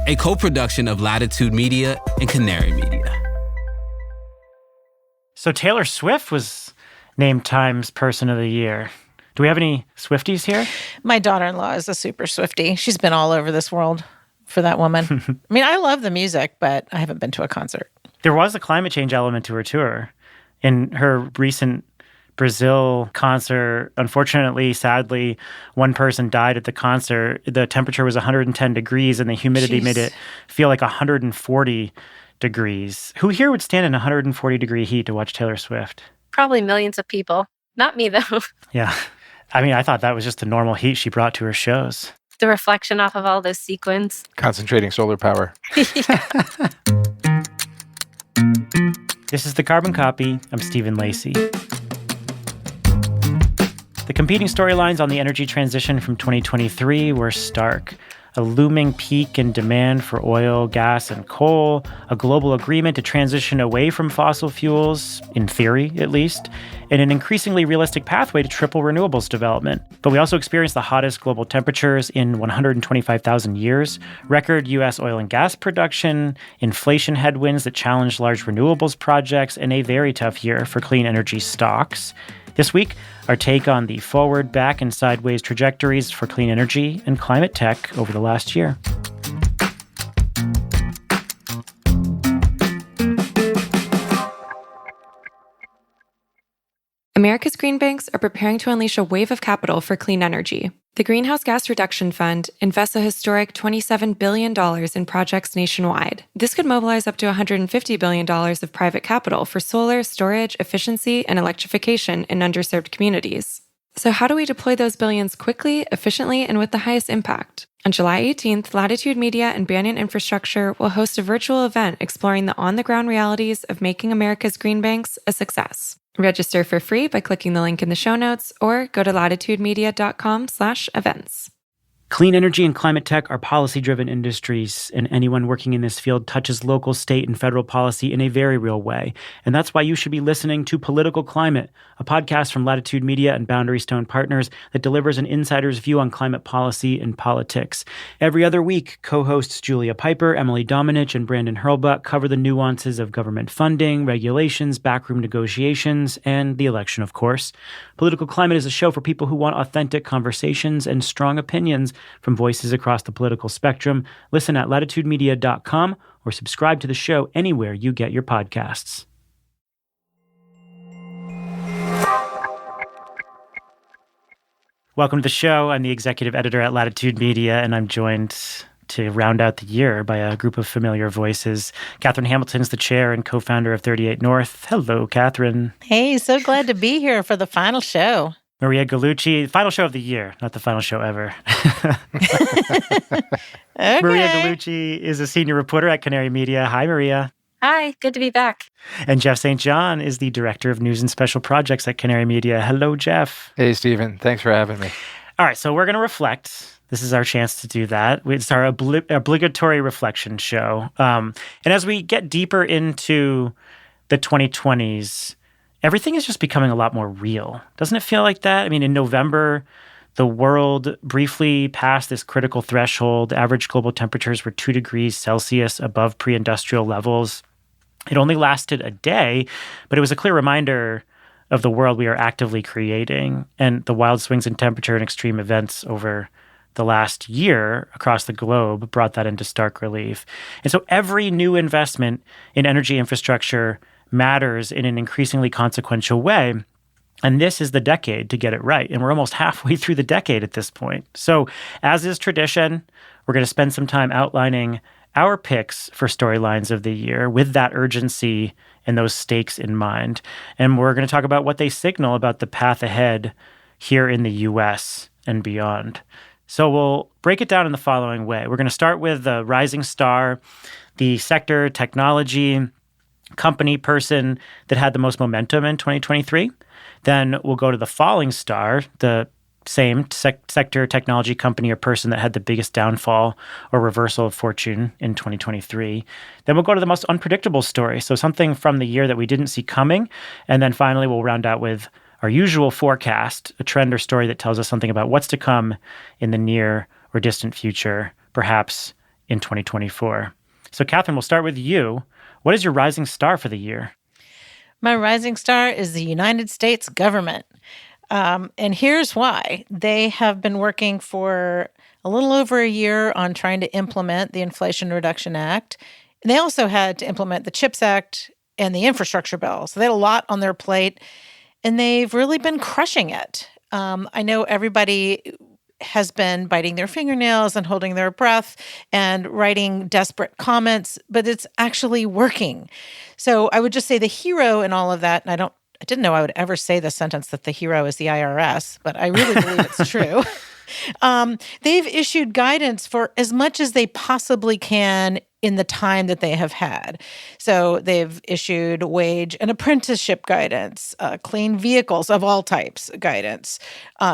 a co-production of Latitude Media and Canary Media. So Taylor Swift was named Time's Person of the Year. Do we have any Swifties here? My daughter-in-law is a super Swiftie. She's been all over this world for that woman. I mean, I love the music, but I haven't been to a concert. There was a climate change element to her tour. In her recent Brazil concert, unfortunately, sadly, one person died at the concert. The temperature was 110 degrees and the humidity made it feel like 140 degrees. Who here would stand in 140-degree heat to watch Taylor Swift? Probably millions of people. Not me, though. Yeah. I mean, I thought that was just the normal heat she brought to her shows. The reflection off of all those sequins. Concentrating solar power. This is The Carbon Copy. I'm Stephen Lacey. The competing storylines on the energy transition from 2023 were stark. A looming peak in demand for oil, gas, and coal, a global agreement to transition away from fossil fuels, in theory at least, and an increasingly realistic pathway to triple renewables development. But we also experienced the hottest global temperatures in 125,000 years, record U.S. oil and gas production, inflation headwinds that challenged large renewables projects, and a very tough year for clean energy stocks. This week, our take on the forward, back, and sideways trajectories for clean energy and climate tech over the last year. America's green banks are preparing to unleash a wave of capital for clean energy. The Greenhouse Gas Reduction Fund invests a historic $27 billion in projects nationwide. This could mobilize up to $150 billion of private capital for solar, storage, efficiency, and electrification in underserved communities. So how do we deploy those billions quickly, efficiently, and with the highest impact? On July 18th, Latitude Media and Banyan Infrastructure will host a virtual event exploring the on-the-ground realities of making America's green banks a success. Register for free by clicking the link in the show notes or go to latitudemedia.com/events. Clean energy and climate tech are policy-driven industries, and anyone working in this field touches local, state, and federal policy in a very real way. And that's why you should be listening to Political Climate, a podcast from Latitude Media and Boundary Stone Partners that delivers an insider's view on climate policy and politics. Every other week, co-hosts Julia Piper, Emily Domenech, and Brandon Hurlbut cover the nuances of government funding, regulations, backroom negotiations, and the election, of course. Political Climate is a show for people who want authentic conversations and strong opinions from voices across the political spectrum. Listen at latitudemedia.com or subscribe to the show anywhere you get your podcasts. Welcome to the show. I'm the executive editor at Latitude Media, and I'm joined to round out the year by a group of familiar voices. Catherine Hamilton's the chair and co-founder of 38 North. Hello, Catherine. Hey, so glad to be here for the final show. Maria Gallucci, final show of the year, not the final show ever. Okay. Maria Gallucci is a senior reporter at Canary Media. Hi, Maria. Hi, good to be back. And Jeff St. John is the director of news and special projects at Canary Media. Hello, Jeff. Hey, Stephen. Thanks for having me. All right, so we're going to reflect. This is our chance to do that. It's our obligatory reflection show. And as we get deeper into the 2020s, everything is just becoming a lot more real. Doesn't it feel like that? I mean, in November, the world briefly passed this critical threshold. Average global temperatures were 2 degrees Celsius above pre-industrial levels. It only lasted a day, but it was a clear reminder of the world we are actively creating and the wild swings in temperature and extreme events over the last year across the globe brought that into stark relief. And so every new investment in energy infrastructure matters in an increasingly consequential way. And this is the decade to get it right. And we're almost halfway through the decade at this point. So as is tradition, we're going to spend some time outlining our picks for storylines of the year with that urgency and those stakes in mind. And we're going to talk about what they signal about the path ahead here in the U.S. and beyond. So we'll break it down in the following way. We're going to start with the rising star, the sector, technology, company, person that had the most momentum in 2023. Then we'll go to the falling star, the same sector, technology, company, or person that had the biggest downfall or reversal of fortune in 2023. Then we'll go to the most unpredictable story, so something from the year that we didn't see coming. And then finally, we'll round out with our usual forecast, a trend or story that tells us something about what's to come in the near or distant future, perhaps in 2024. So, Catherine, we'll start with you. What is your rising star for the year? My rising star is the United States government. And here's why. They have been working for a little over a year on trying to implement the Inflation Reduction Act. And they also had to implement the CHIPS Act and the infrastructure bill. So they had a lot on their plate, and they've really been crushing it. I know everybody has been biting their fingernails and holding their breath and writing desperate comments, but it's actually working. So I would just say the hero in all of that, and I didn't know I would ever say the sentence that the hero is the IRS, but I really believe it's true. They've issued guidance for as much as they possibly can in the time that they have had. So they've issued wage and apprenticeship guidance, clean vehicles of all types guidance,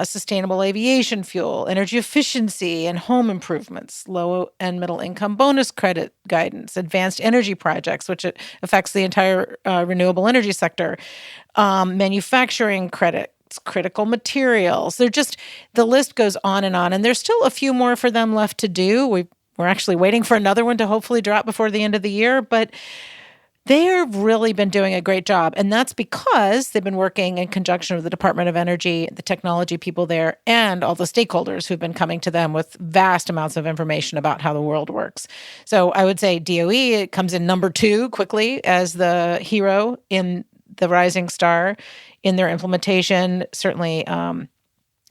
sustainable aviation fuel, energy efficiency and home improvements, low and middle income bonus credit guidance, advanced energy projects, which it affects the entire renewable energy sector, manufacturing credit, critical materials. The list goes on. And there's still a few more for them left to do. We're actually waiting for another one to hopefully drop before the end of the year, but they've really been doing a great job. And that's because they've been working in conjunction with the Department of Energy, the technology people there, and all the stakeholders who've been coming to them with vast amounts of information about how the world works. So I would say DOE comes in number 2 quickly as the hero in the rising star in their implementation. Certainly,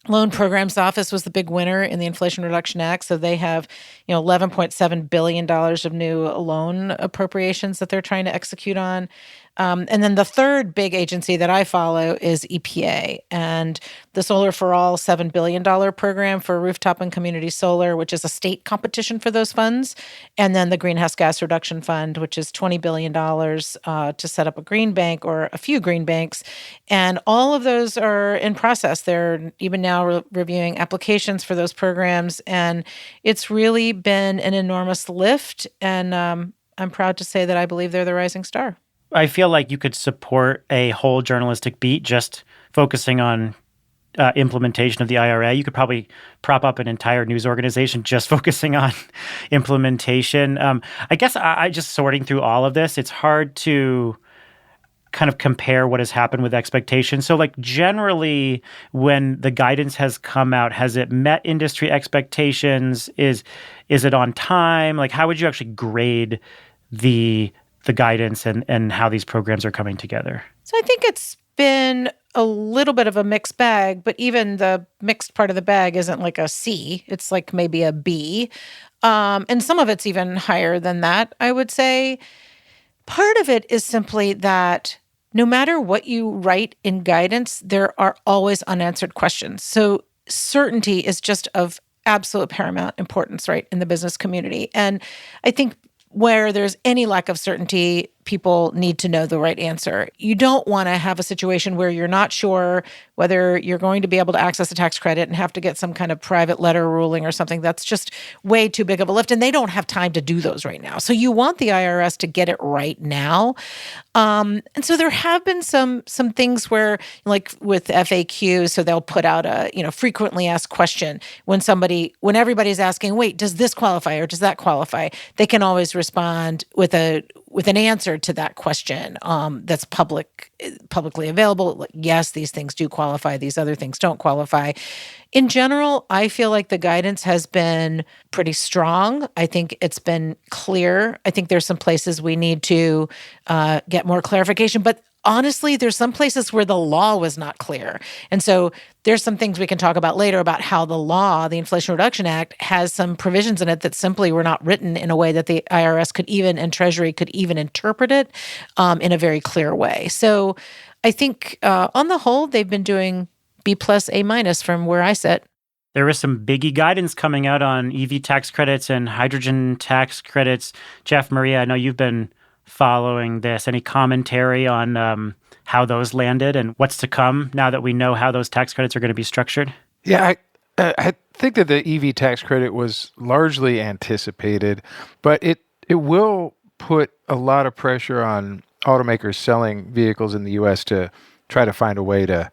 Loan Programs Office was the big winner in the Inflation Reduction Act. So they have, $11.7 billion of new loan appropriations that they're trying to execute on. And then the third big agency that I follow is EPA and the Solar for All $7 billion program for rooftop and community solar, which is a state competition for those funds. And then the Greenhouse Gas Reduction Fund, which is $20 billion to set up a green bank or a few green banks. And all of those are in process. They're even now reviewing applications for those programs. And it's really been an enormous lift. And I'm proud to say that I believe they're the rising star. I feel like you could support a whole journalistic beat just focusing on implementation of the IRA. You could probably prop up an entire news organization just focusing on implementation. I guess I just sorting through all of this, it's hard to kind of compare what has happened with expectations. So generally when the guidance has come out, has it met industry expectations? Is it on time? How would you actually grade the guidance and how these programs are coming together? So I think it's been a little bit of a mixed bag, but even the mixed part of the bag isn't like a C. It's like maybe a B. And some of it's even higher than that, I would say. Part of it is simply that no matter what you write in guidance, there are always unanswered questions. So certainty is just of absolute paramount importance, right, in the business community. And I think where there's any lack of certainty, people need to know the right answer. You don't want to have a situation where you're not sure whether you're going to be able to access a tax credit and have to get some kind of private letter ruling or something. That's just way too big of a lift, and they don't have time to do those right now. So you want the IRS to get it right now. And so there have been some things where, like with FAQ, so they'll put out a frequently asked question when everybody's asking, wait, does this qualify or does that qualify? They can always respond with an answer to that question that's publicly available. Yes, these things do qualify. These other things don't qualify. In general, I feel like the guidance has been pretty strong. I think it's been clear. I think there's some places we need to get more clarification. But honestly, there's some places where the law was not clear. And so there's some things we can talk about later about how the law, the Inflation Reduction Act, has some provisions in it that simply were not written in a way that the IRS and Treasury could even interpret it in a very clear way. So I think on the whole, they've been doing B plus A minus from where I sit. There is some biggie guidance coming out on EV tax credits and hydrogen tax credits. Jeff, Maria, I know you've been following this. Any commentary on how those landed and what's to come now that we know how those tax credits are going to be structured? Yeah, I think that the EV tax credit was largely anticipated, but it will put a lot of pressure on automakers selling vehicles in the U.S. to try to find a way to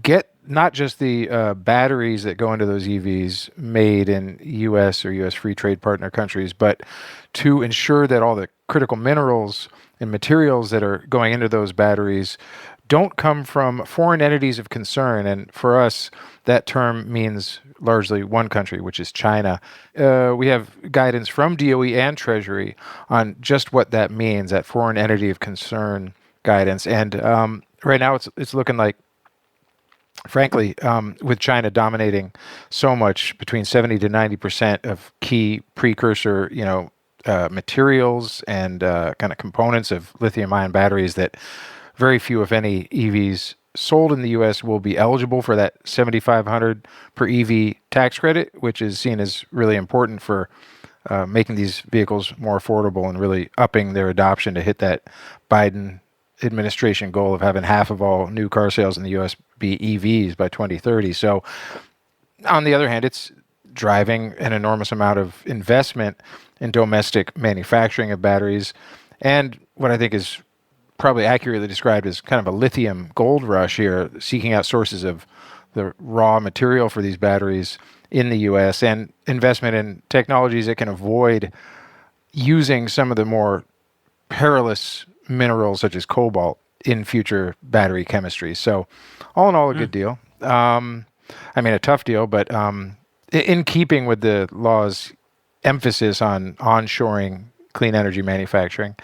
get not just the batteries that go into those EVs made in U.S. or U.S. free trade partner countries, but to ensure that all the critical minerals and materials that are going into those batteries don't come from foreign entities of concern. And for us, that term means largely one country, which is China. We have guidance from DOE and Treasury on just what that means, that foreign entity of concern guidance. And right now it's looking like, frankly, with China dominating so much, between 70 to 90% of key precursor, materials and kind of components of lithium-ion batteries, that very few, if any, EVs sold in the U.S. will be eligible for that $7,500 per EV tax credit, which is seen as really important for making these vehicles more affordable and really upping their adoption to hit that Biden administration goal of having half of all new car sales in the U.S. be EVs by 2030. So, on the other hand, it's driving an enormous amount of investment in domestic manufacturing of batteries, and what I think is probably accurately described as kind of a lithium gold rush here, seeking out sources of the raw material for these batteries in the U.S. and investment in technologies that can avoid using some of the more perilous minerals such as cobalt in future battery chemistries. So all in all, a good deal. A tough deal, but in keeping with the law's emphasis on onshoring clean energy manufacturing.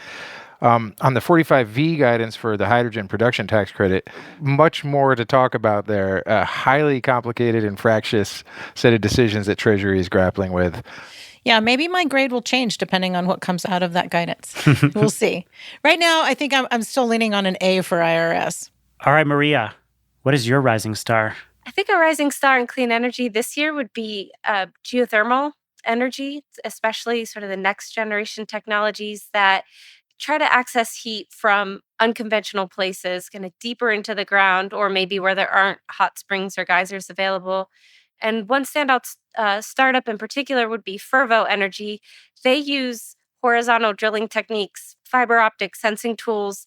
On the 45V guidance for the hydrogen production tax credit, much more to talk about there. A highly complicated and fractious set of decisions that Treasury is grappling with. Yeah, maybe my grade will change depending on what comes out of that guidance. We'll see. Right now, I think I'm still leaning on an A for IRS. All right, Maria, what is your rising star? I think a rising star in clean energy this year would be geothermal energy, especially sort of the next generation technologies that try to access heat from unconventional places, kind of deeper into the ground, or maybe where there aren't hot springs or geysers available. And one standout startup in particular would be Fervo Energy. They use horizontal drilling techniques, fiber optic sensing tools,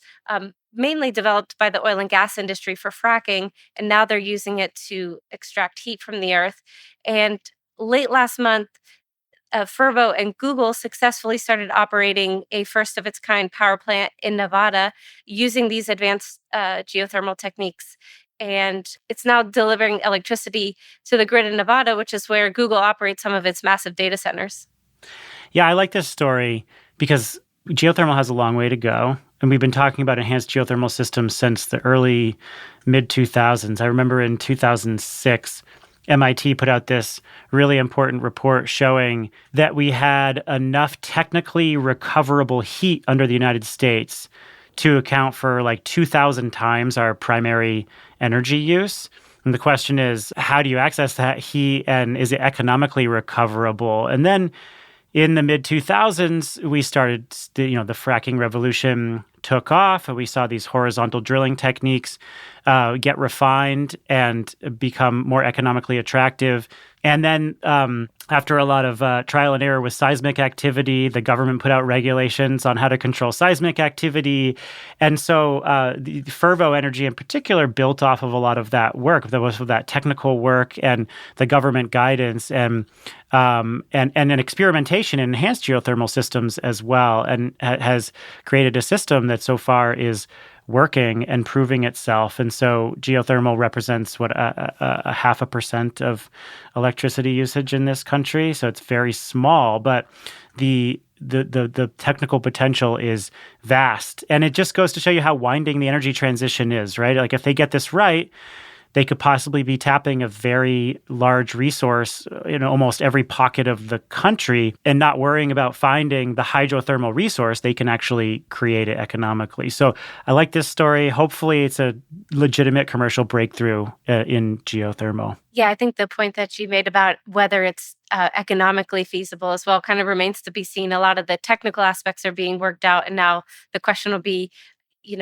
mainly developed by the oil and gas industry for fracking, and now they're using it to extract heat from the earth. And late last month, Fervo and Google successfully started operating a first of its kind power plant in Nevada using these advanced geothermal techniques. And it's now delivering electricity to the grid in Nevada, which is where Google operates some of its massive data centers. Yeah, I like this story because geothermal has a long way to go. And we've been talking about enhanced geothermal systems since the early mid-2000s. I remember in 2006, MIT put out this really important report showing that we had enough technically recoverable heat under the United States to account for like 2,000 times our primary energy use. And the question is, how do you access that heat, and is it economically recoverable? And then in the mid-2000s, we started, the fracking revolution took off, and we saw these horizontal drilling techniques get refined and become more economically attractive. And then after a lot of trial and error with seismic activity, the government put out regulations on how to control seismic activity. And so the Fervo Energy in particular built off of a lot of that work, that technical work and the government guidance and an experimentation in enhanced geothermal systems as well, and has created a system that so far is working and proving itself. And so geothermal represents a 0.5% of electricity usage in this country. So it's very small, but the technical potential is vast. And it just goes to show you how winding the energy transition is, right? Like if they get this right, they could possibly be tapping a very large resource in almost every pocket of the country and not worrying about finding the hydrothermal resource. They can actually create it economically. So I like this story. Hopefully it's a legitimate commercial breakthrough in geothermal. Yeah, I think the point that you made about whether it's economically feasible as well kind of remains to be seen. A lot of the technical aspects are being worked out. And now the question will be,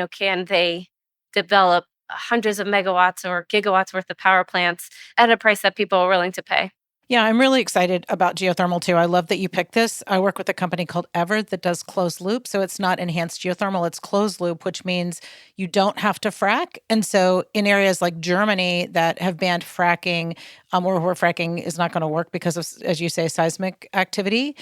can they develop hundreds of megawatts or gigawatts worth of power plants at a price that people are willing to pay? Yeah, I'm really excited about geothermal too. I love that you picked this. I work with a company called Ever that does closed loop. So it's not enhanced geothermal, it's closed loop, which means you don't have to frack. And so in areas like Germany that have banned fracking, or where fracking is not going to work because of, as you say, seismic activity,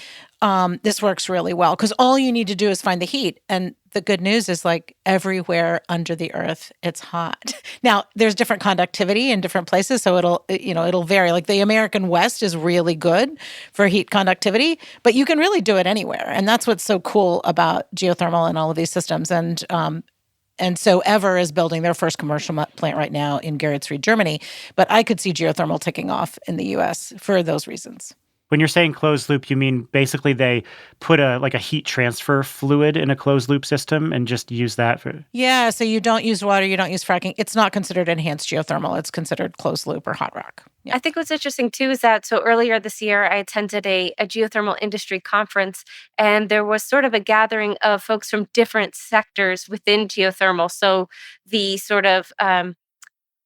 this works really well because all you need to do is find the heat. And the good news is like everywhere under the earth, it's hot. Now, there's different conductivity in different places, so it'll vary. Like the American West is really good for heat conductivity, but you can really do it anywhere. And that's what's so cool about geothermal and all of these systems. And so Ever is building their first commercial plant right now in Geretsried, Germany. But I could see geothermal taking off in the U.S. for those reasons. When you're saying closed loop, you mean basically they put a heat transfer fluid in a closed loop system and just use that for... Yeah, so you don't use water, you don't use fracking. It's not considered enhanced geothermal. It's considered closed loop or hot rock. Yeah. I think what's interesting too is that so earlier this year, I attended a geothermal industry conference, and there was sort of a gathering of folks from different sectors within geothermal. So the sort of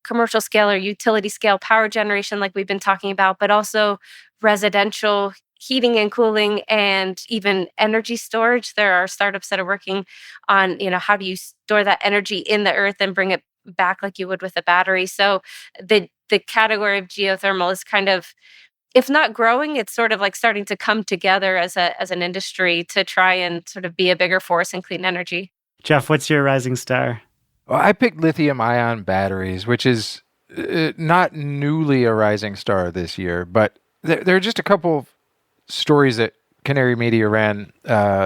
commercial scale or utility scale power generation, like we've been talking about, but also residential heating and cooling and even energy storage. There are startups that are working on, how do you store that energy in the earth and bring it back like you would with a battery. So the category of geothermal is kind of, if not growing, it's sort of like starting to come together as an industry to try and sort of be a bigger force in clean energy. Jeff, what's your rising star? Well, I picked lithium-ion batteries, which is not newly a rising star this year, but there are just a couple stories that Canary Media ran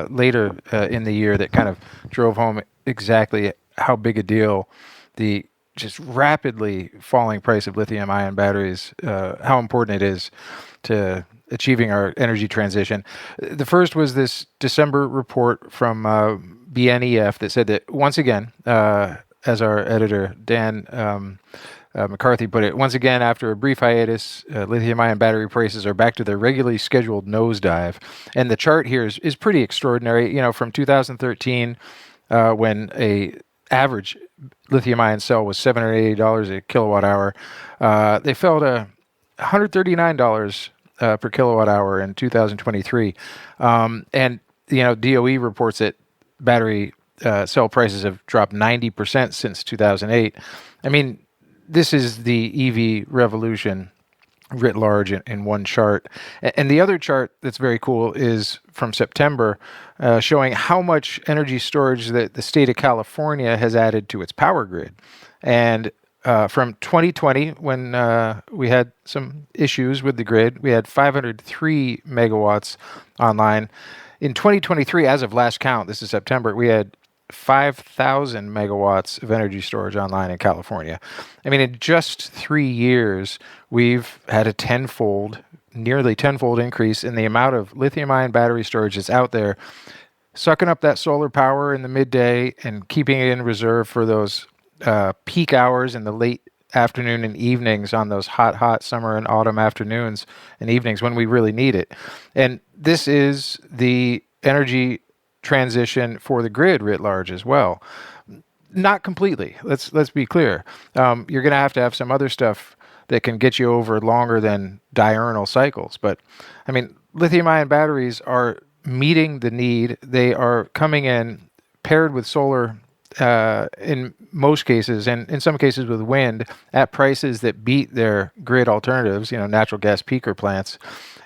later in the year that kind of drove home exactly how big a deal the just rapidly falling price of lithium-ion batteries, how important it is to achieving our energy transition. The first was this December report from BNEF that said that once again, as our editor Dan McCarthy put it, once again, after a brief hiatus, lithium-ion battery prices are back to their regularly scheduled nosedive. And the chart here is pretty extraordinary. From 2013, when a average lithium-ion cell was $780 a kilowatt hour, they fell to $139 per kilowatt hour in 2023. And DOE reports that battery cell prices have dropped 90% since 2008. I mean, this is the EV revolution writ large in one chart. And the other chart that's very cool is from September, showing how much energy storage that the state of California has added to its power grid. And from 2020, when we had some issues with the grid, we had 503 megawatts online. In 2023, as of last count, this is September, we had 5,000 megawatts of energy storage online in California. I mean, in just 3 years, we've had a nearly tenfold increase in the amount of lithium-ion battery storage that's out there, sucking up that solar power in the midday and keeping it in reserve for those peak hours in the late afternoon and evenings on those hot summer and autumn afternoons and evenings when we really need it. And this is the energy transition for the grid writ large as well. Not completely. Let's be clear. You're going to have some other stuff that can get you over longer than diurnal cycles. But I mean, lithium-ion batteries are meeting the need. They are coming in paired with solar in most cases, and in some cases with wind, at prices that beat their grid alternatives, natural gas peaker plants.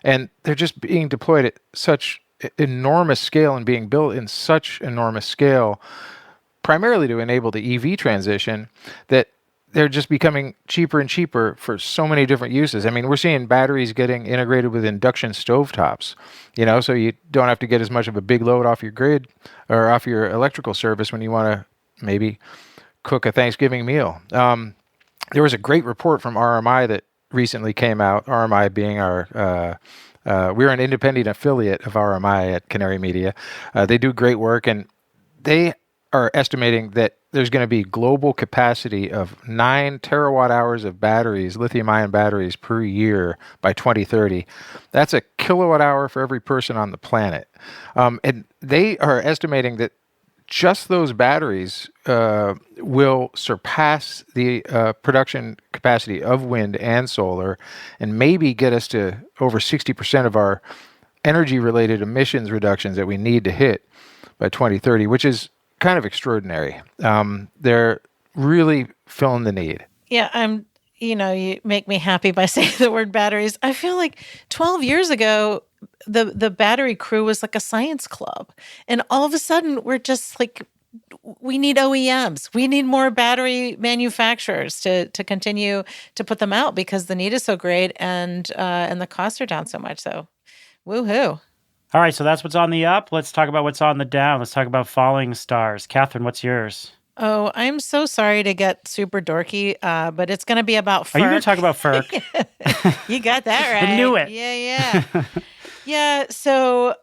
And they're just being deployed at such enormous scale and being built in such enormous scale, primarily to enable the EV transition, that they're just becoming cheaper and cheaper for so many different uses. I mean, we're seeing batteries getting integrated with induction stovetops, so you don't have to get as much of a big load off your grid or off your electrical service when you want to maybe cook a Thanksgiving meal. There was a great report from RMI that recently came out, RMI being we're an independent affiliate of RMI at Canary Media. They do great work, and they are estimating that there's going to be global capacity of 9 terawatt hours of batteries, lithium-ion batteries per year by 2030. That's a kilowatt hour for every person on the planet. And they are estimating that just those batteries will surpass the production capacity of wind and solar, and maybe get us to over 60% of our energy-related emissions reductions that we need to hit by 2030, which is kind of extraordinary. They're really filling the need. Yeah, you make me happy by saying the word batteries. I feel like 12 years ago, the battery crew was like a science club. And all of a sudden, we're just like, we need OEMs. We need more battery manufacturers to continue to put them out because the need is so great and the costs are down so much. So, woohoo. All right, so that's what's on the up. Let's talk about what's on the down. Let's talk about falling stars. Catherine, what's yours? Oh, I'm so sorry to get super dorky, but it's going to be about FERC. Are you going to talk about FERC? You got that right. I knew it. Yeah. Yeah, so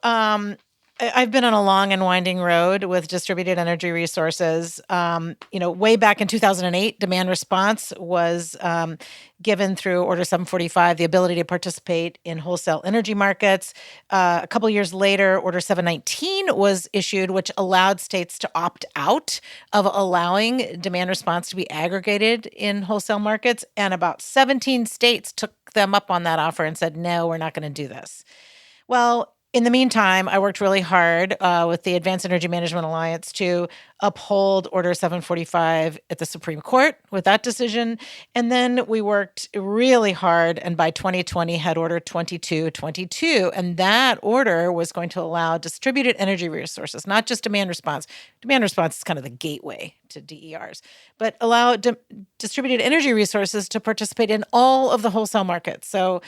I've been on a long and winding road with distributed energy resources. Way back in 2008, demand response was given through Order 745, the ability to participate in wholesale energy markets. A couple of years later, Order 719 was issued, which allowed states to opt out of allowing demand response to be aggregated in wholesale markets. And about 17 states took them up on that offer and said, no, we're not going to do this. Well, in the meantime, I worked really hard with the Advanced Energy Management Alliance to uphold Order 745 at the Supreme Court with that decision. And then we worked really hard, and by 2020 had Order 2222. And that order was going to allow distributed energy resources, not just demand response. Demand response is kind of the gateway to DERs, but allow distributed energy resources to participate in all of the wholesale markets. So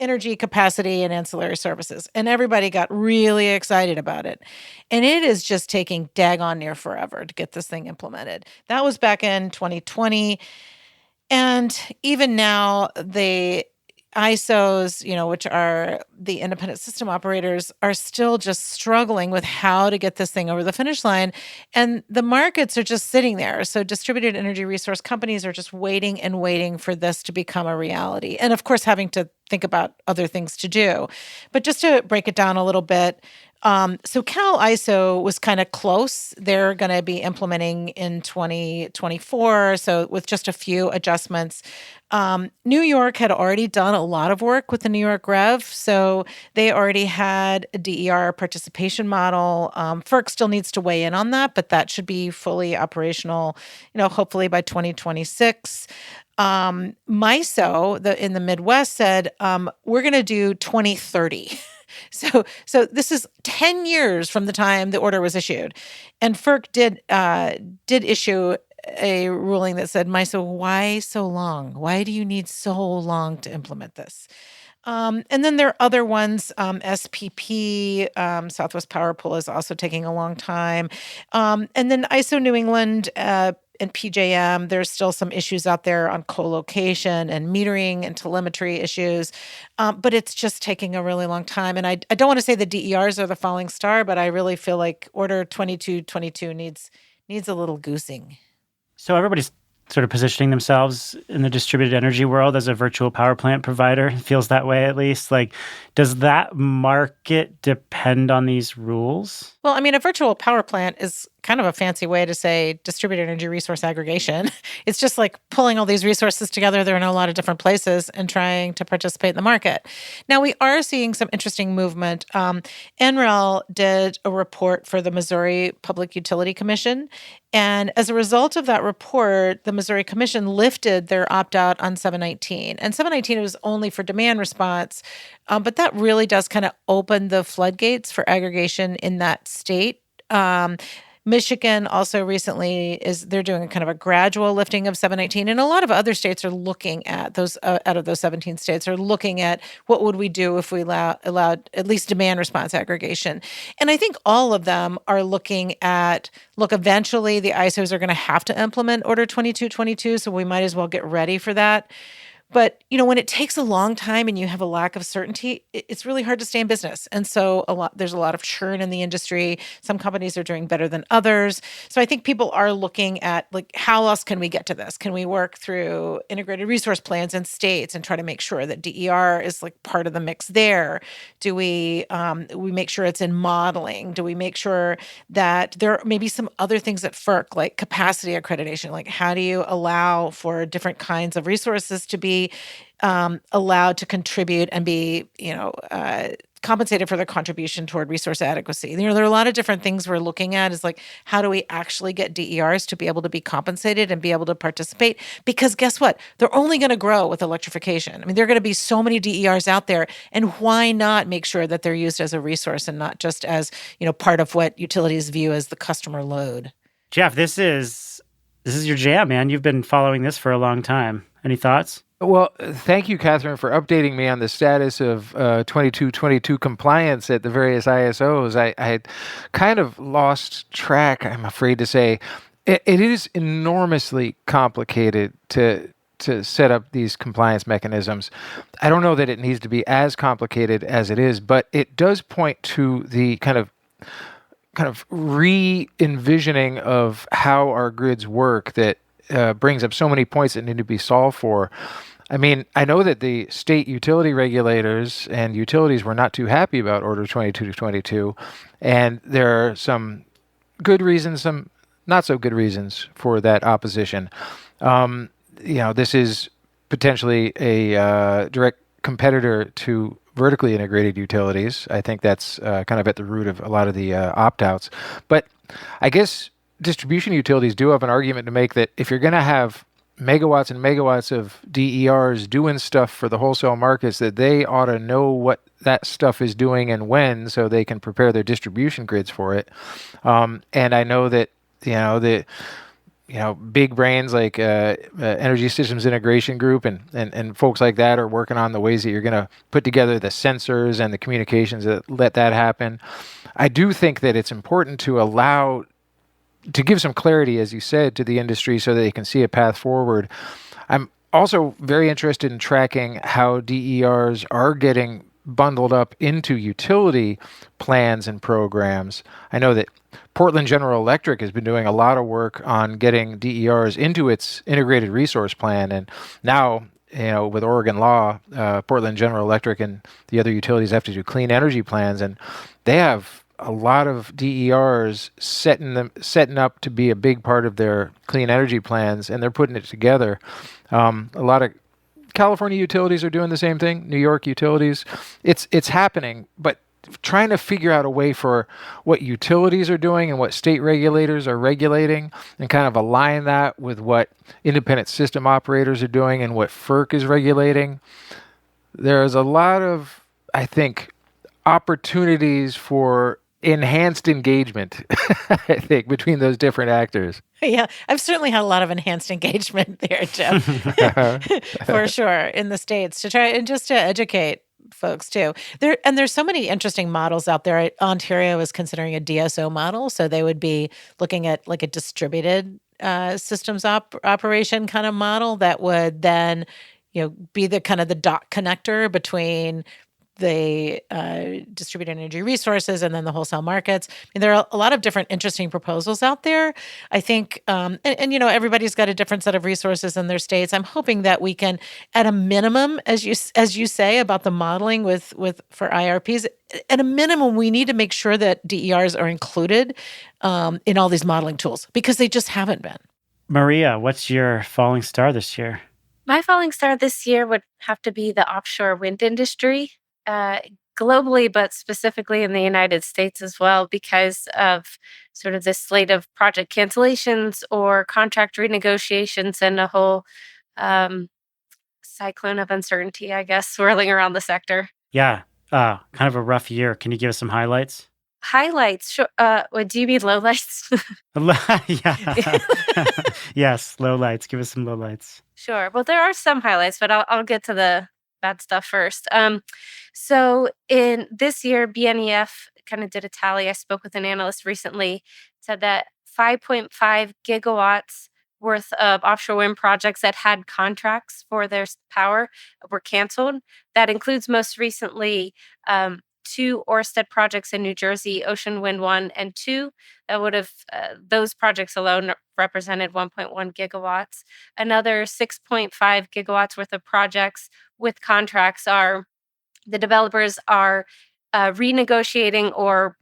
energy, capacity, and ancillary services. And everybody got really excited about it. And it is just taking daggone near forever to get this thing implemented. That was back in 2020. And even now, the ISOs, which are the independent system operators, are still just struggling with how to get this thing over the finish line. And the markets are just sitting there. So distributed energy resource companies are just waiting and waiting for this to become a reality. And of course, having to think about other things to do. But just to break it down a little bit, so Cal ISO was kind of close. They're going to be implementing in 2024, so with just a few adjustments. New York had already done a lot of work with the New York Rev, so they already had a DER participation model. FERC still needs to weigh in on that, but that should be fully operational, hopefully by 2026. MISO in the Midwest said, we're going to do 2030. So this is 10 years from the time the order was issued. And FERC did issue a ruling that said, MISO, why so long? Why do you need so long to implement this? And then there are other ones, SPP, Southwest Power Pool is also taking a long time. And then ISO New England and PJM, there's still some issues out there on co-location and metering and telemetry issues, but it's just taking a really long time. And I don't want to say the DERs are the falling star, but I really feel like Order 2222 needs a little goosing. So everybody's sort of positioning themselves in the distributed energy world as a virtual power plant provider. It feels that way, at least. Like, does that market depend on these rules? Well, I mean, a virtual power plant is kind of a fancy way to say distributed energy resource aggregation. It's just like pulling all these resources together. They're in a lot of different places and trying to participate in the market. Now, we are seeing some interesting movement. NREL did a report for the Missouri Public Utility Commission. And as a result of that report, the Missouri Commission lifted their opt-out on 719. And 719 was only for demand response, but that really does kind of open the floodgates for aggregation in that state. Michigan also recently they're doing a kind of a gradual lifting of 719, and a lot of other states are looking at those out of those 17 states are looking at what would we do if we allowed at least demand response aggregation. And I think all of them are looking at, eventually the ISOs are going to have to implement Order 2222, so we might as well get ready for that. But, when it takes a long time and you have a lack of certainty, it's really hard to stay in business. And so there's a lot of churn in the industry. Some companies are doing better than others. So I think people are looking at like, how else can we get to this? Can we work through integrated resource plans in states and try to make sure that DER is like part of the mix there? Do we make sure it's in modeling? Do we make sure that there may be some other things at FERC, like capacity accreditation? Like, how do you allow for different kinds of resources to be allowed to contribute and be, compensated for their contribution toward resource adequacy? There are a lot of different things we're looking at. Is like, how do we actually get DERs to be able to be compensated and be able to participate? Because guess what? They're only going to grow with electrification. I mean, there are going to be so many DERs out there, and why not make sure that they're used as a resource and not just as, part of what utilities view as the customer load? Jeff, this is your jam, man. You've been following this for a long time. Any thoughts? Well, thank you, Catherine, for updating me on the status of 2222 compliance at the various ISOs. I had kind of lost track, I'm afraid to say. It is enormously complicated to set up these compliance mechanisms. I don't know that it needs to be as complicated as it is, but it does point to the kind of re-envisioning of how our grids work that brings up so many points that need to be solved for. I mean, I know that the state utility regulators and utilities were not too happy about Order 2222, and there are some good reasons, some not so good reasons for that opposition. This is potentially a direct competitor to vertically integrated utilities. I think that's kind of at the root of a lot of the opt-outs. But I guess distribution utilities do have an argument to make that if you're going to have megawatts and megawatts of DERs doing stuff for the wholesale markets, that they ought to know what that stuff is doing and when, so they can prepare their distribution grids for it. And I know that big brains like Energy Systems Integration Group and folks like that are working on the ways that you're going to put together the sensors and the communications that let that happen. I do think that it's important to give some clarity, as you said, to the industry so that they can see a path forward. I'm also very interested in tracking how DERs are getting bundled up into utility plans and programs. I know that Portland General Electric has been doing a lot of work on getting DERs into its integrated resource plan. And now, with Oregon law, Portland General Electric and the other utilities have to do clean energy plans. And they have a lot of DERs setting up to be a big part of their clean energy plans, and they're putting it together. A lot of California utilities are doing the same thing. New York utilities. It's happening, but trying to figure out a way for what utilities are doing and what state regulators are regulating and kind of align that with what independent system operators are doing and what FERC is regulating. There's a lot of, I think, opportunities for enhanced engagement, I think, between those different actors. Yeah, I've certainly had a lot of enhanced engagement there, Jeff, for sure, in the States to try and just to educate folks too. There's so many interesting models out there. Ontario is considering a DSO model, so they would be looking at like a distributed systems operation kind of model that would then, be the kind of the dot connector between the distributed energy resources and then the wholesale markets. I mean, there are a lot of different interesting proposals out there. I think, and everybody's got a different set of resources in their states. I'm hoping that we can, at a minimum, as you say about the modeling for IRPs, at a minimum, we need to make sure that DERs are included in all these modeling tools because they just haven't been. Maria, what's your falling star this year? My falling star this year would have to be the offshore wind industry. Globally, but specifically in the United States as well, because of sort of this slate of project cancellations or contract renegotiations and a whole cyclone of uncertainty, I guess, swirling around the sector. Yeah, kind of a rough year. Can you give us some highlights? Highlights? Sure. What do you mean, lowlights? Yeah. Yes, lowlights. Give us some lowlights. Sure. Well, there are some highlights, but I'll get to the bad stuff first. So in this year, BNEF kind of did a tally. I spoke with an analyst recently, said that 5.5 gigawatts worth of offshore wind projects that had contracts for their power were canceled. That includes most recently 2 Ørsted projects in New Jersey, Ocean Wind 1 and 2. That would have, those projects alone represented 1.1 gigawatts. Another 6.5 gigawatts worth of projects with contracts are the developers are renegotiating or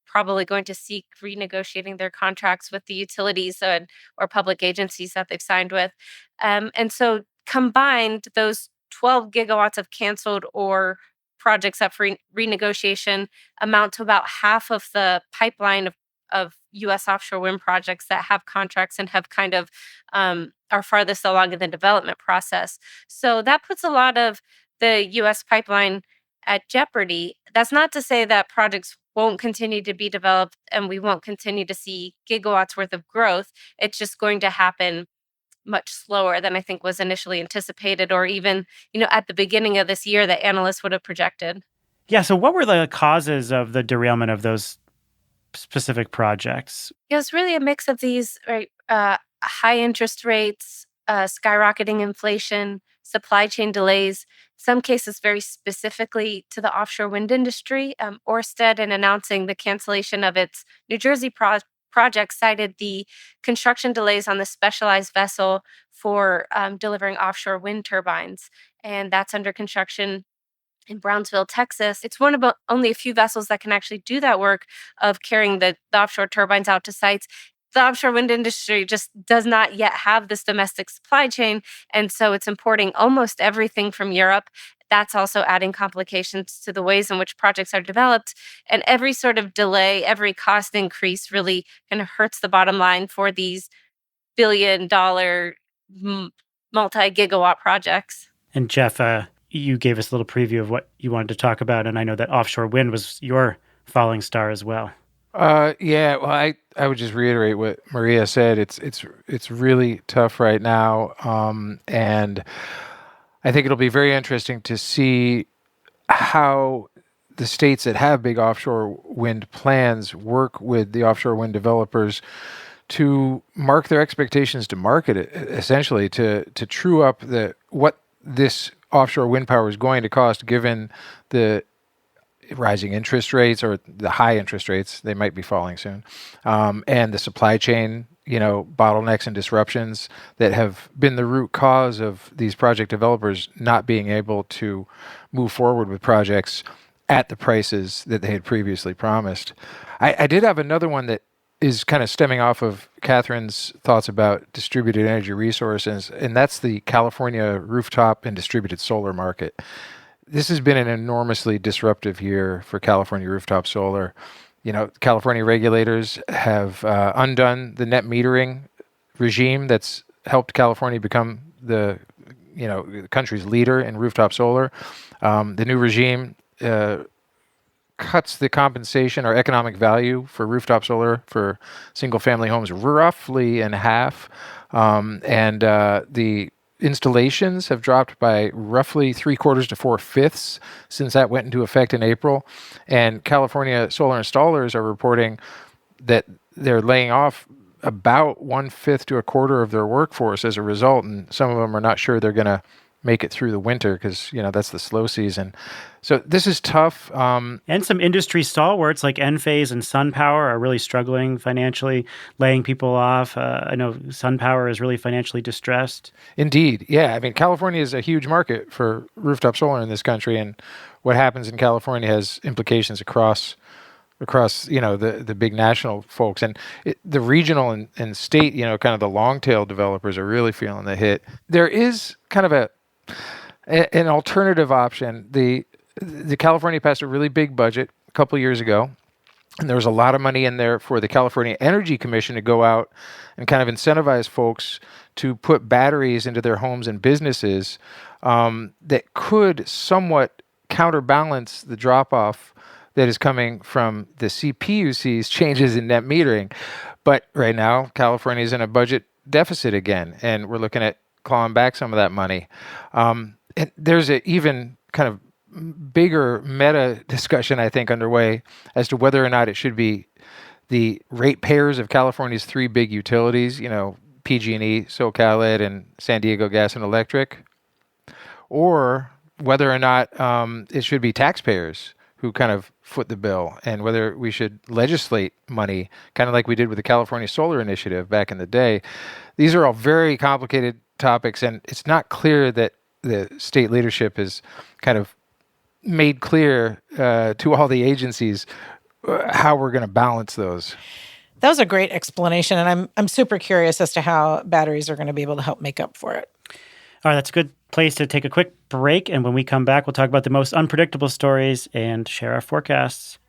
probably going to seek renegotiating their contracts with the utilities or public agencies that they've signed with. And so combined, those 12 gigawatts of canceled or projects up for renegotiation amount to about half of the pipeline of U.S. offshore wind projects that have contracts and have kind of are farthest along in the development process. So that puts a lot of the U.S. pipeline at jeopardy. That's not to say that projects won't continue to be developed and we won't continue to see gigawatts worth of growth. It's just going to happen much slower than I think was initially anticipated, or even, at the beginning of this year that analysts would have projected. Yeah. So what were the causes of the derailment of those specific projects? It was really a mix of these, right, high interest rates, skyrocketing inflation, supply chain delays, some cases very specifically to the offshore wind industry. Ørsted, in announcing the cancellation of its New Jersey project, cited the construction delays on the specialized vessel for delivering offshore wind turbines. And that's under construction in Brownsville, Texas. It's one of only a few vessels that can actually do that work of carrying the offshore turbines out to sites. The offshore wind industry just does not yet have this domestic supply chain. And so it's importing almost everything from Europe. That's also adding complications to the ways in which projects are developed. And every sort of delay, every cost increase really kind of hurts the bottom line for these billion-dollar multi-gigawatt projects. And Jeff, you gave us a little preview of what you wanted to talk about, and I know that offshore wind was your falling star as well. Yeah, well, I would just reiterate what Maria said. It's really tough right now, and I think it'll be very interesting to see how the states that have big offshore wind plans work with the offshore wind developers to mark their expectations to market it, essentially to true up what this offshore wind power is going to cost, given the rising interest rates or the high interest rates, they might be falling soon, and the supply chain, bottlenecks and disruptions that have been the root cause of these project developers not being able to move forward with projects at the prices that they had previously promised. I did have another one that is kind of stemming off of Catherine's thoughts about distributed energy resources, and that's the California rooftop and distributed solar market. This has been an enormously disruptive year for California rooftop solar. California regulators have undone the net metering regime that's helped California become the country's leader in rooftop solar. The new regime cuts the compensation or economic value for rooftop solar for single-family homes roughly in half, and the installations have dropped by roughly 3/4 to 4/5 since that went into effect in April. And California solar installers are reporting that they're laying off about 1/5 to 1/4 of their workforce as a result. And some of them are not sure they're going to make it through the winter because, that's the slow season. So this is tough. And some industry stalwarts like Enphase and SunPower are really struggling financially, laying people off. I know SunPower is really financially distressed. Indeed. Yeah. I mean, California is a huge market for rooftop solar in this country. And what happens in California has implications across the big national folks. And the regional and state, kind of the long tail developers are really feeling the hit. There is kind of an alternative option. The California passed a really big budget a couple of years ago, and there was a lot of money in there for the California Energy Commission to go out and kind of incentivize folks to put batteries into their homes and businesses that could somewhat counterbalance the drop-off that is coming from the CPUC's changes in net metering. But right now, California is in a budget deficit again, and we're looking at clawing back some of that money. And there's an even kind of bigger meta discussion, I think, underway as to whether or not it should be the ratepayers of California's three big utilities, PG&E, SoCal Ed, and San Diego Gas and Electric, or whether or not it should be taxpayers who kind of foot the bill, and whether we should legislate money, kind of like we did with the California Solar Initiative back in the day. These are all very complicated topics, and it's not clear that the state leadership has kind of made clear to all the agencies how we're going to balance those. That was a great explanation, and I'm super curious as to how batteries are going to be able to help make up for it. All right, that's a good place to take a quick break. And when we come back, we'll talk about the most unpredictable stories and share our forecasts.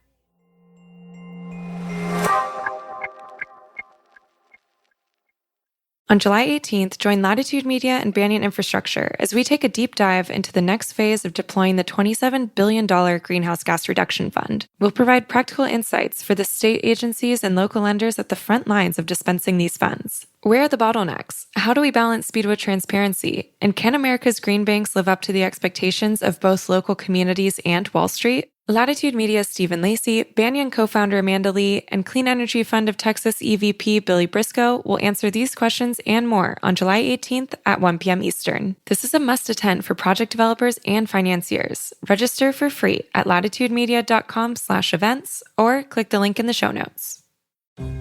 On July 18th, join Latitude Media and Banyan Infrastructure as we take a deep dive into the next phase of deploying the $27 billion Greenhouse Gas Reduction Fund. We'll provide practical insights for the state agencies and local lenders at the front lines of dispensing these funds. Where are the bottlenecks? How do we balance speed with transparency? And can America's green banks live up to the expectations of both local communities and Wall Street? Latitude Media's Stephen Lacey, Banyan co-founder Amanda Lee, and Clean Energy Fund of Texas EVP Billy Briscoe will answer these questions and more on July 18th at 1 p.m. Eastern. This is a must-attend for project developers and financiers. Register for free at latitudemedia.com/events or click the link in the show notes.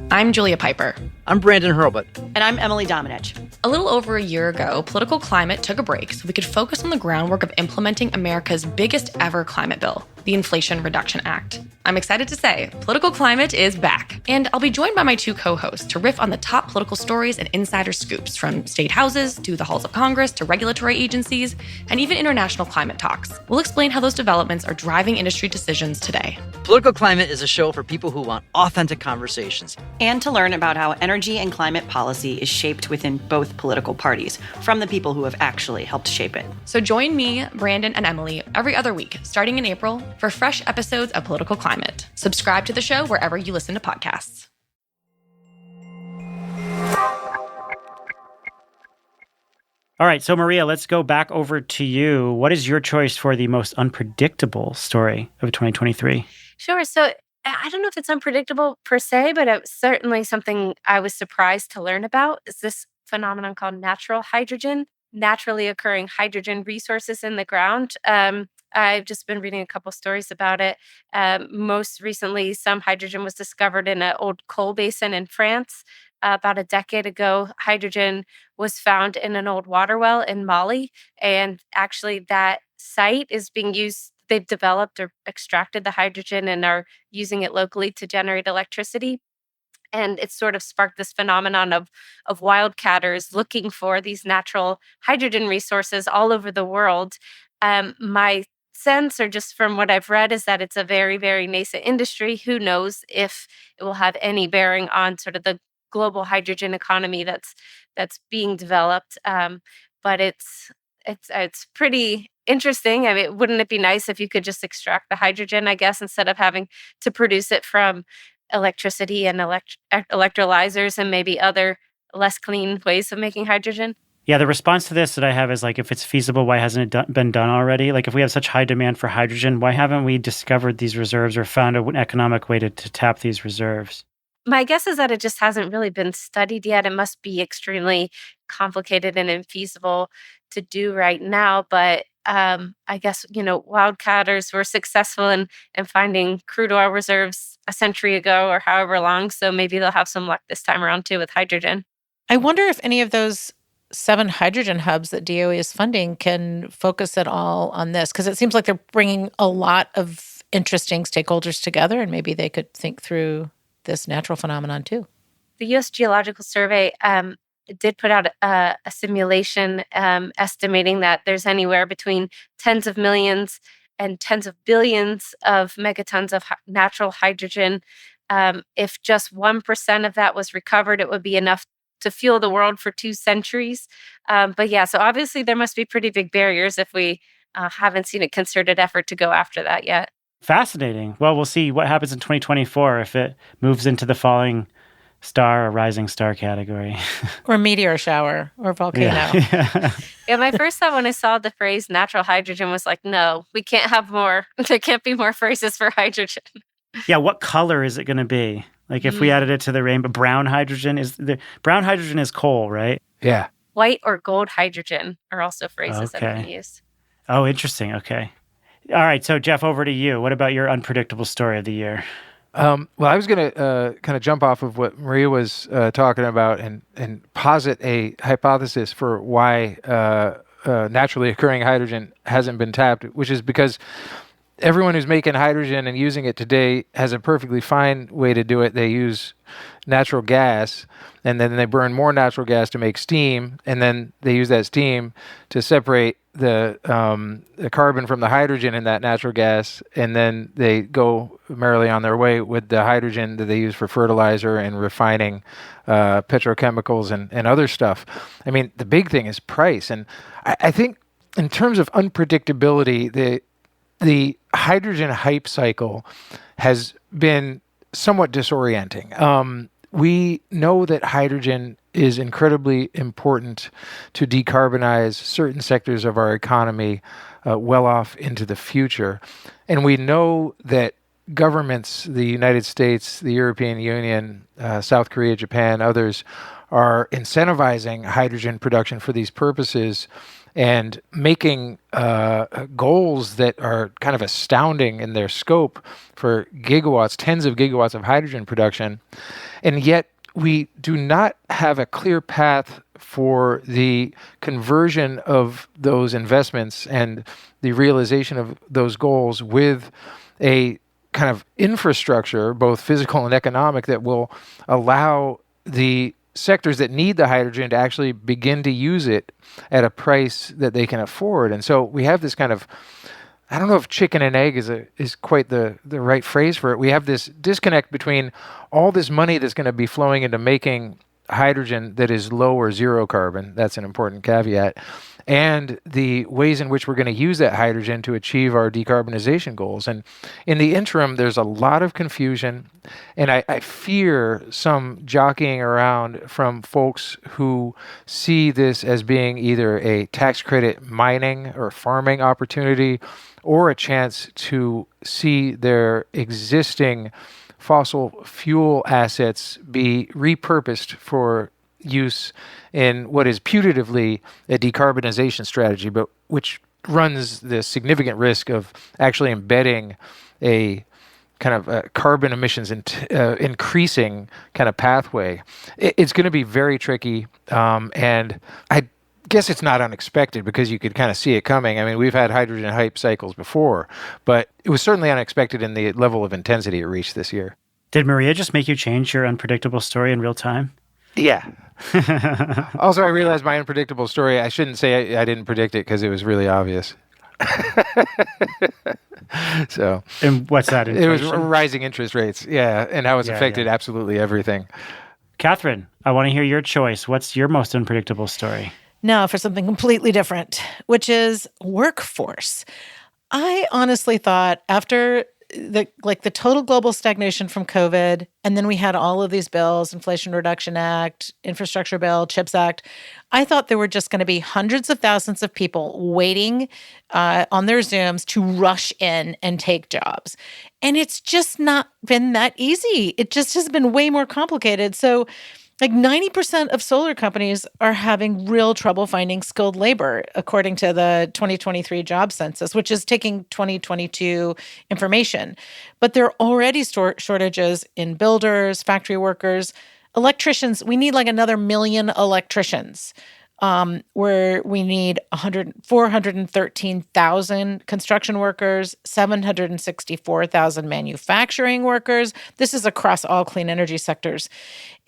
I'm Julia Piper. I'm Brandon Hurlbut. And I'm Emily Domenech. A little over a year ago, political climate took a break so we could focus on the groundwork of implementing America's biggest ever climate bill, the Inflation Reduction Act. I'm excited to say, political climate is back. And I'll be joined by my two co-hosts to riff on the top political stories and insider scoops, from state houses to the halls of Congress to regulatory agencies and even international climate talks. We'll explain how those developments are driving industry decisions today. Political Climate is a show for people who want authentic conversations. And to learn about how energy and climate policy is shaped within both political parties from the people who have actually helped shape it. So join me, Brandon, and Emily every other week, starting in April, for fresh episodes of Political Climate. Subscribe to the show wherever you listen to podcasts. All right, so Maria, let's go back over to you. What is your choice for the most unpredictable story of 2023? Sure. So I don't know if it's unpredictable per se, but it was certainly something I was surprised to learn about. Is this phenomenon called natural hydrogen, naturally occurring hydrogen resources in the ground. I've just been reading a couple stories about it. Most recently, some hydrogen was discovered in an old coal basin in France. About a decade ago, hydrogen was found in an old water well in Mali. And actually, that site is being used. They've developed or extracted the hydrogen and are using it locally to generate electricity. And it's sort of sparked this phenomenon of wildcatters looking for these natural hydrogen resources all over the world. My sense, or just from what I've read, is that it's a very, very nascent industry. Who knows if it will have any bearing on sort of the global hydrogen economy that's being developed. But it's pretty interesting. I mean, wouldn't it be nice if you could just extract the hydrogen, I guess, instead of having to produce it from electricity and electrolyzers and maybe other less clean ways of making hydrogen? Yeah, the response to this that I have is like, if it's feasible, why hasn't it been done already? Like, if we have such high demand for hydrogen, why haven't we discovered these reserves or found an economic way to tap these reserves? My guess is that it just hasn't really been studied yet. It must be extremely complicated and infeasible to do right now. But I guess, wildcatters were successful in finding crude oil reserves a century ago or however long. So maybe they'll have some luck this time around too with hydrogen. I wonder if any of those 7 hydrogen hubs that DOE is funding can focus at all on this, because it seems like they're bringing a lot of interesting stakeholders together, and maybe they could think through this natural phenomenon too. The U.S. Geological Survey did put out a simulation estimating that there's anywhere between tens of millions and tens of billions of megatons of natural hydrogen. If just 1% of that was recovered, it would be enough to fuel the world for 2 centuries. But yeah, so obviously there must be pretty big barriers if we haven't seen a concerted effort to go after that yet. Fascinating. Well, we'll see what happens in 2024 if it moves into the falling star or rising star category. Or meteor shower or volcano. Yeah, my first thought when I saw the phrase natural hydrogen was like, no, we can't have more. There can't be more phrases for hydrogen. Yeah, what color is it going to be? Like if we added it to the rainbow, brown hydrogen is coal, right? Yeah. White or gold hydrogen are also phrases that have been Okay. used. Oh, interesting. Okay. All right. So, Jeff, over to you. What about your unpredictable story of the year? Well, I was going to kind of jump off of what Maria was talking about and posit a hypothesis for why naturally occurring hydrogen hasn't been tapped, which is because everyone who's making hydrogen and using it today has a perfectly fine way to do it. They use natural gas, and then they burn more natural gas to make steam, and then they use that steam to separate the carbon from the hydrogen in that natural gas, and then they go merrily on their way with the hydrogen that they use for fertilizer and refining petrochemicals and other stuff. I mean, the big thing is price, and I think in terms of unpredictability, the hydrogen hype cycle has been somewhat disorienting. We know that hydrogen is incredibly important to decarbonize certain sectors of our economy well off into the future. And we know that governments, the United States, the European Union, South Korea, Japan, others, are incentivizing hydrogen production for these purposes and making goals that are kind of astounding in their scope for gigawatts, tens of gigawatts of hydrogen production. And yet we do not have a clear path for the conversion of those investments and the realization of those goals with a kind of infrastructure, both physical and economic, that will allow the sectors that need the hydrogen to actually begin to use it at a price that they can afford. And so we have this kind of, I don't know if chicken and egg is quite the right phrase for it. We have this disconnect between all this money that's going to be flowing into making hydrogen that is low or zero carbon. That's an important caveat. And the ways in which we're going to use that hydrogen to achieve our decarbonization goals. And in the interim, there's a lot of confusion, and I fear some jockeying around from folks who see this as being either a tax credit mining or farming opportunity or a chance to see their existing fossil fuel assets be repurposed for use in what is putatively a decarbonization strategy, but which runs the significant risk of actually embedding a kind of carbon emissions increasing kind of pathway. It's going to be very tricky, and I guess it's not unexpected because you could kind of see it coming. I mean, we've had hydrogen hype cycles before, but it was certainly unexpected in the level of intensity it reached this year. Did Maria just make you change your unpredictable story in real time? Yeah. Also, I realized my unpredictable story, I shouldn't say I didn't predict it because it was really obvious. So, and what's that? Inflation? It was rising interest rates. Yeah. And how it's affected absolutely everything. Catherine, I want to hear your choice. What's your most unpredictable story? Now for something completely different, which is workforce. I honestly thought after the total global stagnation from COVID, and then we had all of these bills, Inflation Reduction Act, Infrastructure Bill, CHIPS Act, I thought there were just going to be hundreds of thousands of people waiting on their Zooms to rush in and take jobs. And it's just not been that easy. It just has been way more complicated. So 90% of solar companies are having real trouble finding skilled labor, according to the 2023 job census, which is taking 2022 information. But there are already shortages in builders, factory workers, electricians. We need another million electricians, where we need 413,000 construction workers, 764,000 manufacturing workers. This is across all clean energy sectors.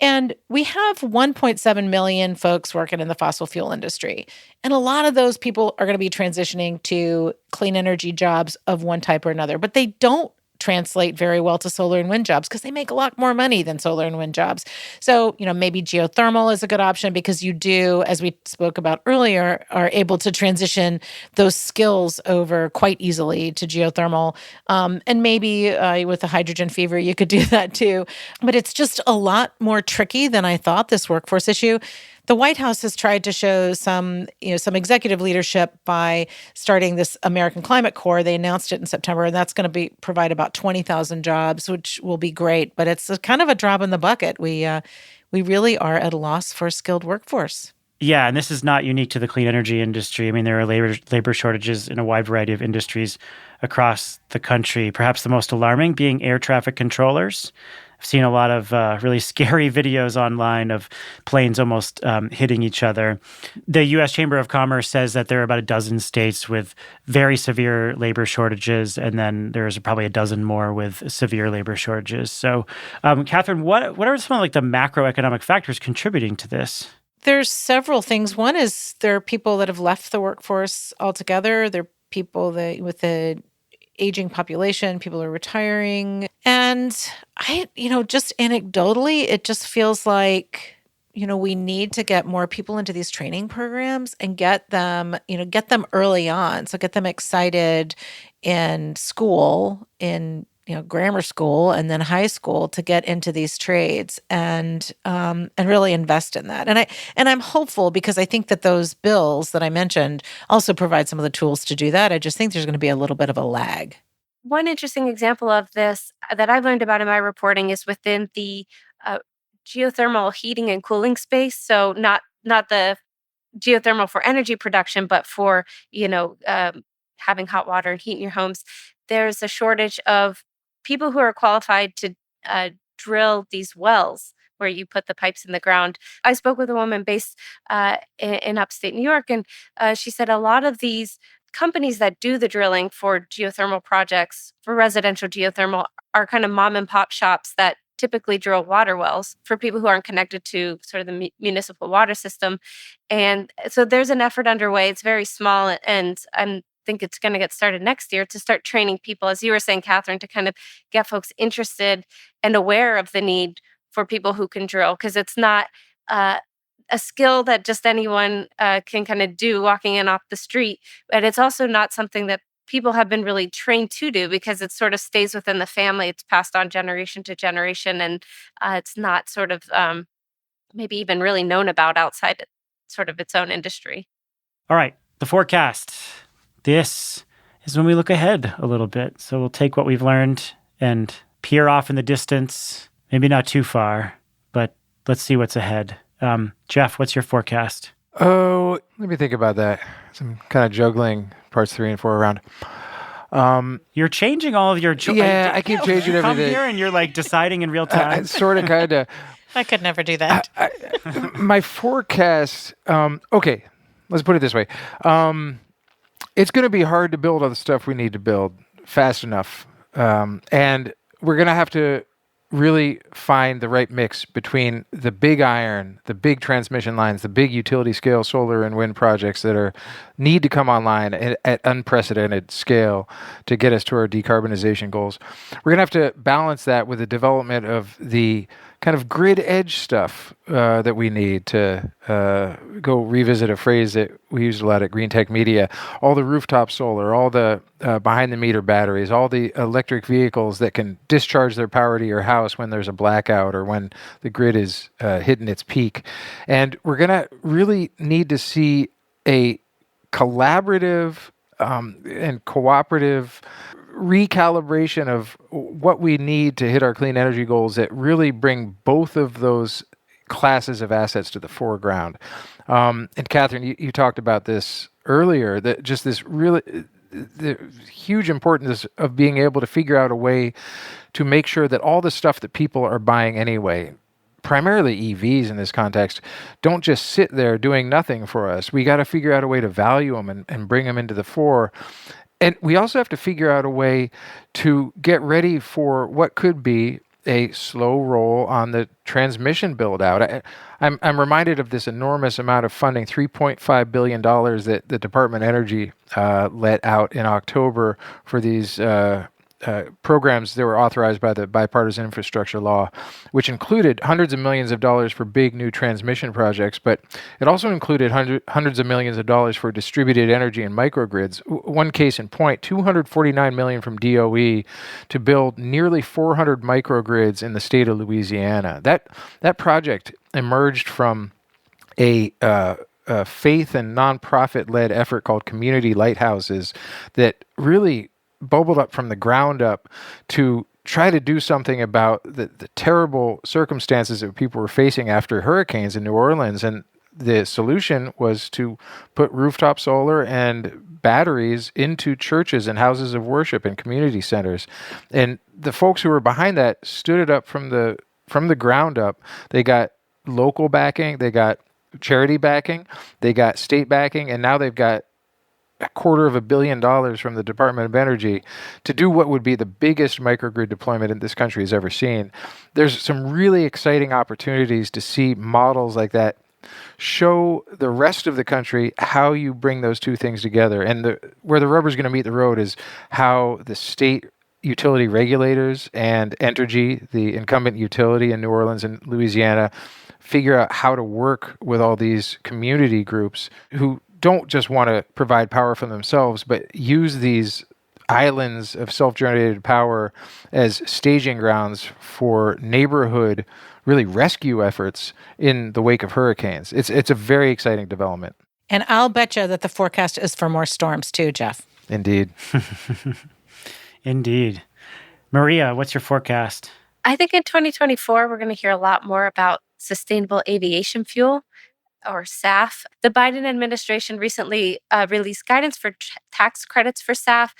And we have 1.7 million folks working in the fossil fuel industry. And a lot of those people are going to be transitioning to clean energy jobs of one type or another, but they don't translate very well to solar and wind jobs because they make a lot more money than solar and wind jobs. So, maybe geothermal is a good option because you do, as we spoke about earlier, are able to transition those skills over quite easily to geothermal. And maybe with the hydrogen fever, you could do that too. But it's just a lot more tricky than I thought, this workforce issue. The White House has tried to show some executive leadership by starting this American Climate Corps. They announced it in September, and that's going to provide about 20,000 jobs, which will be great. But it's kind of a drop in the bucket. We really are at a loss for a skilled workforce. Yeah, and this is not unique to the clean energy industry. I mean, there are labor shortages in a wide variety of industries across the country. Perhaps the most alarming being air traffic controllers. I've seen a lot of really scary videos online of planes almost hitting each other. The U.S. Chamber of Commerce says that there are about a dozen states with very severe labor shortages, and then there's probably a dozen more with severe labor shortages. So, Catherine, what are some of like the macroeconomic factors contributing to this? There's several things. One is there are people that have left the workforce altogether. There are people that with the aging population, people are retiring. And just anecdotally, it just feels like, we need to get more people into these training programs and get them early on. So get them excited in school, in grammar school and then high school to get into these trades and really invest in that. And I'm hopeful because I think that those bills that I mentioned also provide some of the tools to do that. I just think there's going to be a little bit of a lag. One interesting example of this that I've learned about in my reporting is within the geothermal heating and cooling space. So not the geothermal for energy production, but for having hot water and heat in your homes. There's a shortage of people who are qualified to drill these wells where you put the pipes in the ground. I spoke with a woman based in upstate New York, and she said a lot of these companies that do the drilling for geothermal projects, for residential geothermal, are kind of mom and pop shops that typically drill water wells for people who aren't connected to sort of the municipal water system. And so there's an effort underway. It's very small, and I think it's going to get started next year to start training people, as you were saying, Catherine, to kind of get folks interested and aware of the need for people who can drill, because it's not a skill that just anyone can kind of do walking in off the street. But it's also not something that people have been really trained to do because it sort of stays within the family. It's passed on generation to generation, and it's not sort of maybe even really known about outside sort of its own industry. All right, the forecast. This is when we look ahead a little bit. So we'll take what we've learned and peer off in the distance, maybe not too far, but let's see what's ahead. Jeff, what's your forecast? Oh, let me think about that. I'm kind of juggling parts 3 and 4 around. You're changing all of your... Yeah, I keep changing everything. Come here and you're like deciding in real time. Sort of, kind of. I could never do that. My forecast... okay, let's put it this way. It's going to be hard to build all the stuff we need to build fast enough. And we're going to have to really find the right mix between the big iron, the big transmission lines, the big utility scale solar and wind projects that need to come online at unprecedented scale to get us to our decarbonization goals. We're going to have to balance that with the development of the kind of grid edge stuff that we need to go revisit a phrase that we used a lot at Green Tech Media, all the rooftop solar, all the behind the meter batteries, all the electric vehicles that can discharge their power to your house when there's a blackout or when the grid is hitting its peak. And we're going to really need to see a collaborative and cooperative recalibration of what we need to hit our clean energy goals that really bring both of those classes of assets to the foreground. And Catherine, you talked about this earlier, that just this really the huge importance of being able to figure out a way to make sure that all the stuff that people are buying anyway, primarily EVs in this context, don't just sit there doing nothing for us. We got to figure out a way to value them and bring them into the fore. And we also have to figure out a way to get ready for what could be a slow roll on the transmission build out. I'm reminded of this enormous amount of funding, $3.5 billion that the Department of Energy let out in October for these programs that were authorized by the bipartisan infrastructure law, which included hundreds of millions of dollars for big new transmission projects, but it also included hundreds of millions of dollars for distributed energy and microgrids. One case in point, $249 million from DOE to build nearly 400 microgrids in the state of Louisiana. That project emerged from a faith and nonprofit-led effort called Community Lighthouses that really bubbled up from the ground up to try to do something about the terrible circumstances that people were facing after hurricanes in New Orleans. And the solution was to put rooftop solar and batteries into churches and houses of worship and community centers. And the folks who were behind that stood it up from the ground up. They got local backing, they got charity backing, they got state backing, and now they've got $250 million from the Department of Energy to do what would be the biggest microgrid deployment in this country has ever seen. There's some really exciting opportunities to see models like that show the rest of the country how you bring those two things together. And where the rubber's going to meet the road is how the state utility regulators and Entergy, the incumbent utility in New Orleans and Louisiana, figure out how to work with all these community groups who don't just want to provide power for themselves, but use these islands of self-generated power as staging grounds for neighborhood, really rescue efforts in the wake of hurricanes. It's a very exciting development. And I'll bet you that the forecast is for more storms too, Jeff. Indeed. Indeed. Maria, what's your forecast? I think in 2024, we're going to hear a lot more about sustainable aviation fuel, or SAF. The Biden administration recently released guidance for tax credits for SAF.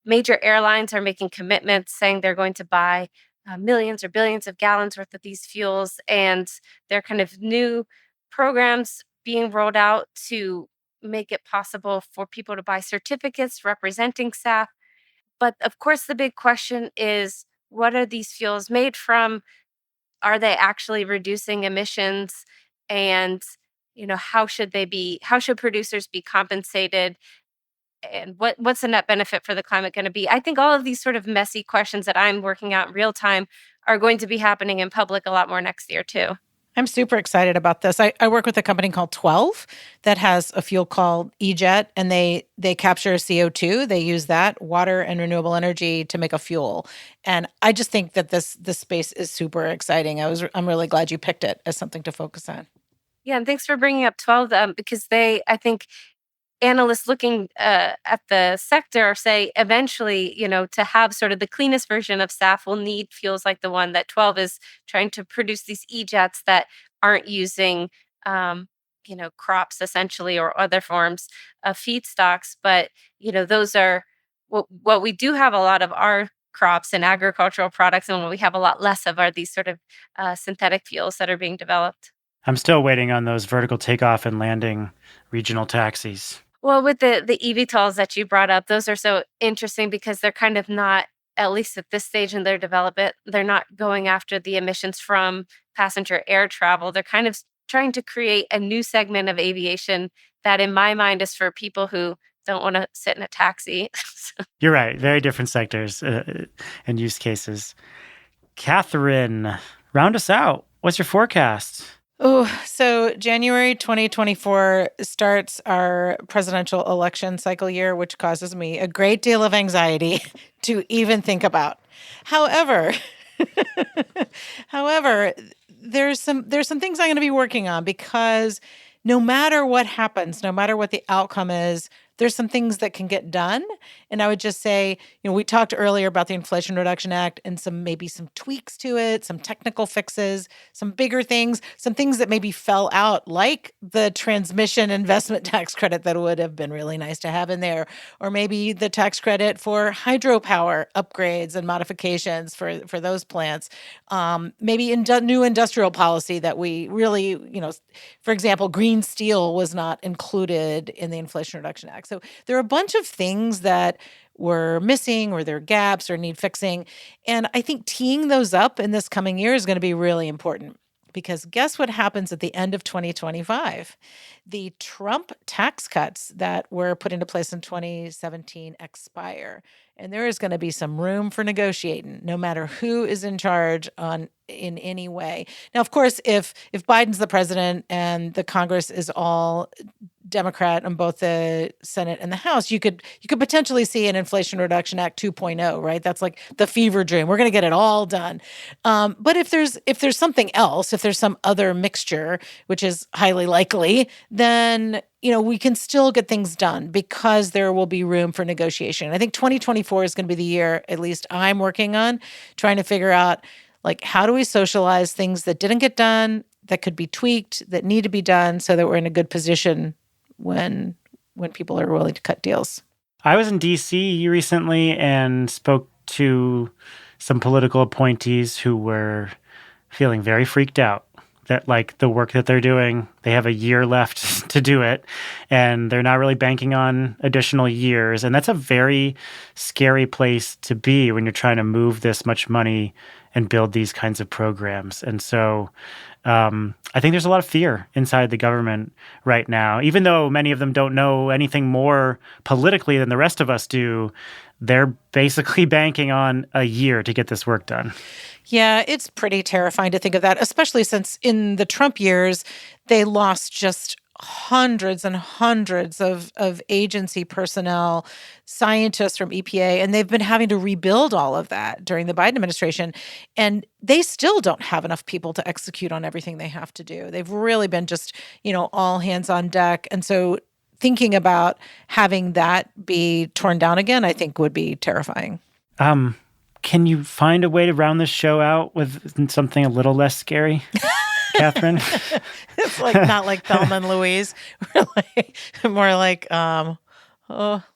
Major airlines are making commitments saying they're going to buy millions or billions of gallons worth of these fuels. And there are kind of new programs being rolled out to make it possible for people to buy certificates representing SAF. But of course, the big question is, what are these fuels made from? Are they actually reducing emissions? And how should producers be compensated? And what's the net benefit for the climate going to be? I think all of these sort of messy questions that I'm working out in real time are going to be happening in public a lot more next year too. I'm super excited about this. I work with a company called 12 that has a fuel called E-Jet, and they capture CO2. They use that, water and renewable energy, to make a fuel. And I just think that this space is super exciting. I'm really glad you picked it as something to focus on. Yeah, and thanks for bringing up 12 because I think analysts looking at the sector say eventually, to have sort of the cleanest version of SAF, will need fuels like the one that 12 is trying to produce, these E-Jets that aren't using, crops essentially or other forms of feedstocks. But, those are what we do have a lot of our crops and agricultural products, and what we have a lot less of are these sort of synthetic fuels that are being developed. I'm still waiting on those vertical takeoff and landing regional taxis. Well, with the eVTOLs that you brought up, those are so interesting because they're kind of not, at least at this stage in their development, they're not going after the emissions from passenger air travel. They're kind of trying to create a new segment of aviation that, in my mind, is for people who don't want to sit in a taxi. You're right. Very different sectors and use cases. Catherine, round us out. What's your forecast? Oh, so January 2024 starts our presidential election cycle year, which causes me a great deal of anxiety to even think about. However, there's some things I'm going to be working on, because no matter what happens, no matter what the outcome is, there's some things that can get done. And I would just say, we talked earlier about the Inflation Reduction Act and maybe some tweaks to it, some technical fixes, some bigger things, some things that maybe fell out, like the transmission investment tax credit that would have been really nice to have in there, or maybe the tax credit for hydropower upgrades and modifications for those plants. Maybe new industrial policy that we really, for example, green steel was not included in the Inflation Reduction Act. So there are a bunch of things that were missing, or there are gaps or need fixing. And I think teeing those up in this coming year is going to be really important, because guess what happens at the end of 2025? The Trump tax cuts that were put into place in 2017 expire. And there is going to be some room for negotiating, no matter who is in charge in any way. Now, of course, if Biden's the president and the Congress is all Democrat on both the Senate and the House, you could potentially see an Inflation Reduction Act 2.0, right? That's like the fever dream. We're going to get it all done. But if there's something else, if there's some other mixture, which is highly likely, then we can still get things done because there will be room for negotiation. I think 2024 is going to be the year, at least I'm working on, trying to figure out, like, how do we socialize things that didn't get done, that could be tweaked, that need to be done, so that we're in a good position when people are willing to cut deals. I was in D.C. recently and spoke to some political appointees who were feeling very freaked out that, like, the work that they're doing, they have a year left to do it, and they're not really banking on additional years. And that's a very scary place to be when you're trying to move this much money and build these kinds of programs. And so I think there's a lot of fear inside the government right now. Even though many of them don't know anything more politically than the rest of us do, they're basically banking on a year to get this work done. Yeah, it's pretty terrifying to think of that, especially since in the Trump years, they lost just hundreds and hundreds of agency personnel, scientists from EPA, and they've been having to rebuild all of that during the Biden administration. And they still don't have enough people to execute on everything they have to do. They've really been just, all hands on deck. And so thinking about having that be torn down again, I think would be terrifying. Can you find a way to round this show out with something a little less scary, Catherine? It's like not like Thelma and Louise. More like,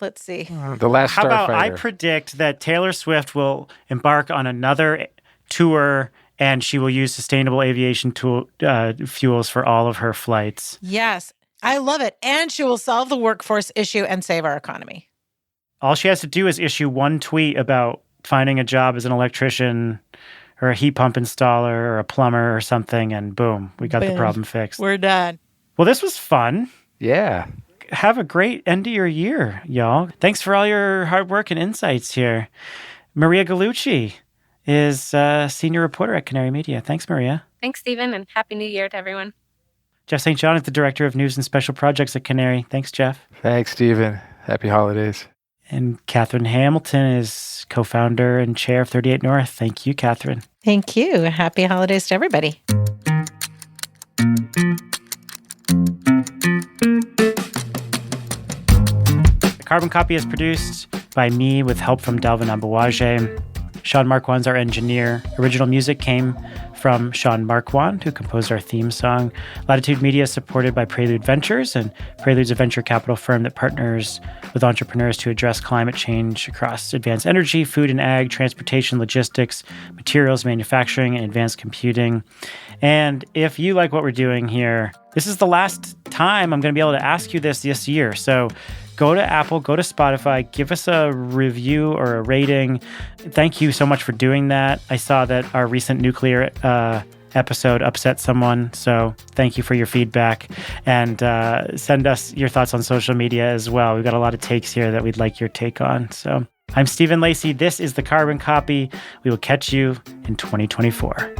let's see. The Last Starfighter. How about I predict that Taylor Swift will embark on another tour and she will use sustainable aviation fuels for all of her flights. Yes, I love it. And she will solve the workforce issue and save our economy. All she has to do is issue one tweet about finding a job as an electrician or a heat pump installer or a plumber or something, and boom, we got the problem fixed. We're done. Well, this was fun. Yeah. Have a great end of your year, y'all. Thanks for all your hard work and insights here. Maria Gallucci is senior reporter at Canary Media. Thanks, Maria. Thanks, Stephen, and Happy New Year to everyone. Jeff St. John is the director of news and special projects at Canary. Thanks, Jeff. Thanks, Stephen. Happy holidays. And Catherine Hamilton is co-founder and chair of 38 North. Thank you, Catherine. Thank you. Happy holidays to everybody. The Carbon Copy is produced by me with help from Dalvin Ambawaje. Sean Marquand's our engineer. Original music came from Sean Marquand, who composed our theme song. Latitude Media is supported by Prelude Ventures, and Prelude's a venture capital firm that partners with entrepreneurs to address climate change across advanced energy, food and ag, transportation, logistics, materials, manufacturing, and advanced computing. And if you like what we're doing here, this is the last time I'm going to be able to ask you this year. So go to Apple, go to Spotify, give us a review or a rating. Thank you so much for doing that. I saw that our recent nuclear episode upset someone, so thank you for your feedback. And send us your thoughts on social media as well. We've got a lot of takes here that we'd like your take on. So I'm Stephen Lacey. This is The Carbon Copy. We will catch you in 2024.